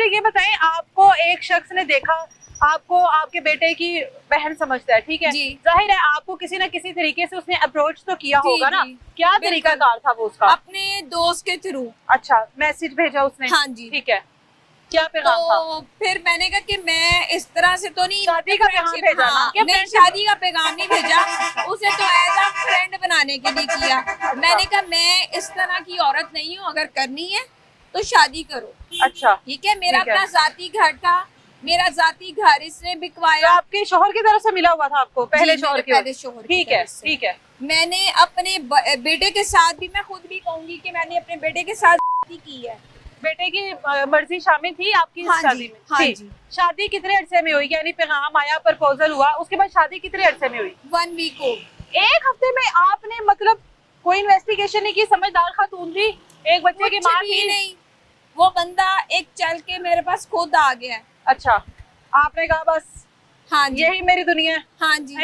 मुझे ये बताएं, आपको एक शख्स ने देखा, आपको आपके बेटे की बहन समझता है, ठीक है, जी। जाहिर है आपको किसी ना किसी तरीके से उसने अप्रोच तो किया जी, होगा ना, जी, क्या बिल्कुल। तरीकाकार था वो उसका? अपने दोस्त के थ्रू। अच्छा, मैसेज भेजा उसने? हाँ जी। ठीक है, क्या पैगाम था? तो फिर मैंने कहा कि मैं इस तरह से तो नहीं, शादी का पैगाम फ्रेंडशिप, भेजा ना? हाँ, क्या नहीं friendship? शादी का पैगाम नहीं भेजा, उसे तो एज अ फ्रेंड बनाने के लिए किया। मैंने कहा मैं इस तरह की औरत नहीं हूँ, अगर करनी है तो शादी करो। अच्छा, ठीक है, मेरा ठीक है। अपना जाती घर था, मेरा जाती घर इसने तो बिकवाया। आपके शोहर की तरफ से मिला हुआ था आपको, पहले जी, शोहर मेरे की पहले शोहर की ठीक है, तरफ से। ठीक है। मैंने अपने बेटे के साथ भी, मैं खुद भी कहूंगी कि मैंने अपने बेटे के साथ शादी की है। बेटे की मर्जी शामिल थी आपकी इस हाँ शादी जी, में? हाँ थी। जी। शादी कितने अरसे में हुई, यानी पैगाम आया, प्रपोजल हुआ, उसके बाद शादी कितने अरसे में हुई? 1 वीक हो। एक हफ्ते में आपने मतलब कोई इन्वेस्टिगेशन नहीं की? समझदार खातून थी, एक बच्चे की कुछ माँ भी थी। नहीं, वो बंदा एक चल के मेरे पास खुद आ गया है। अच्छा, आपने कहा बस हाँ जी, यही मेरी दुनिया है? हाँ जी।